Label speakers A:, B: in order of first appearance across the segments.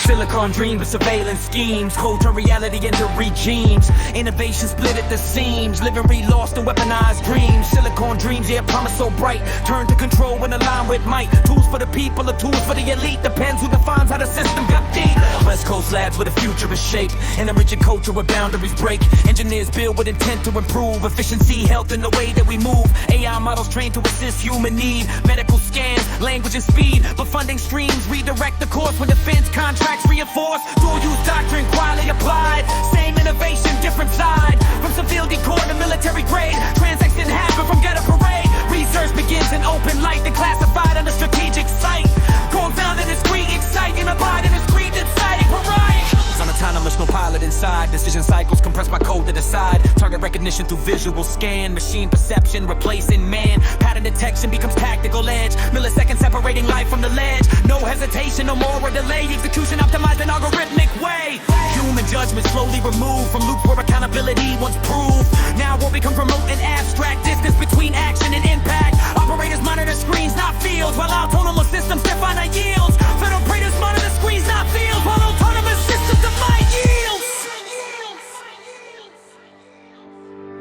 A: Silicon dream of surveillance schemes, culture, reality, and the regimes. Innovation split at the seams, Livingry lost in weaponized dreams. Silicon dreams, yeah, promise so bright. Turn to control when aligned with might. Tools for the people or tools for the elite, depends who defines how the system got deep. West Coast labs where the future is shaped, in a richer culture where boundaries break. Engineers build with intent to improve efficiency, health, and the way that we move. AI models trained to assist human need. Medical scans, language and speed, but funding streams redirect the course when defense contracts reinforced. Dual use doctrine, quality applied. Same innovation, different side. From civil decor to military grade, transaction happen from ghetto parade. Research begins in open light, then classified under strategic sight. Going down in discreet, exciting, abiding, discreet, exciting, parade. On autonomous, no pilot inside. Decision cycles compressed by code to decide. Target recognition through visual scan. Machine perception replacing man. Pattern detection becomes tactical edge. Milliseconds separating life from the ledge. No hesitation, no more a delay. Execution optimized in algorithmic way. Human judgment slowly removed from loops where accountability once proved. Now will become remote and abstract. Distance between action and impact. Operators monitor screens, not fields, while autonomous systems define our yields. Federal operators monitor screens, not fields, while autonomous systems define yields.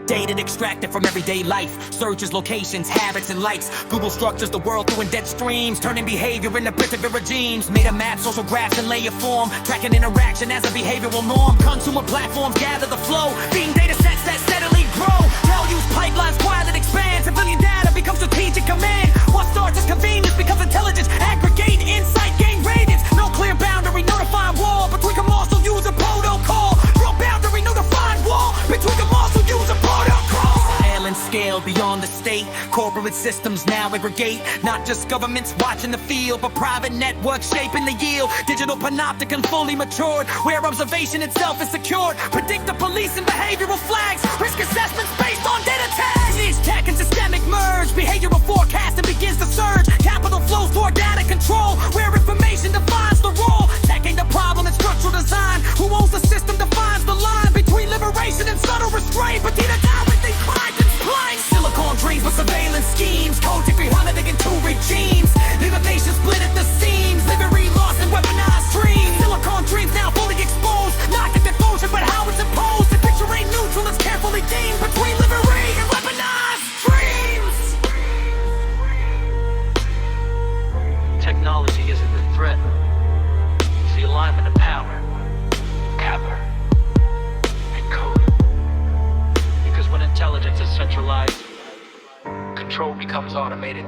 A: Data extracted from everyday life, searches locations, habits, and likes. Google structures the world through indent streams, turning behavior into predictive regimes. Made a map, social graphs, and layer form, tracking interaction as a behavioral norm. Consumer platforms gather the flow, being data sets that steadily grow. Use pipelines, while it expands. Civilian data becomes strategic command. What starts as convenience becomes intelligence. Aggregate insight, gain radiance. No clear boundary, no defined wall between them all, so use a protocol. No boundary, no defined wall between them all, so use a protocol. Scale and scale beyond the state. Corporate systems now aggregate. Not just governments watching the field, but private networks shaping the yield. Digital panopticon fully matured, where observation itself is secured. Predictive police and behavioral flags. Risk assessments based on data tags. Niche tech and systemic merge. Behavioral forecasting begins to surge. Capital flows toward data control, where information defines the role. Tech ain't the problem, it's structural design. Who owns the system defines the line between liberation and subtle restraint. But data directly climbs and splines. Silicon dreams with surveillance schemes. Code degree holiday in two regimes. Innovation split at the seams. Livingry lost in weaponized dreams. Silicon dreams now fully exposed. Not the devotion, but how it's imposed. The picture ain't neutral, it's carefully deemed between Livingry and weaponized dreams.
B: Technology isn't the threat. It's the alignment of power, cover, and code. Because when intelligence is centralized, control becomes automated.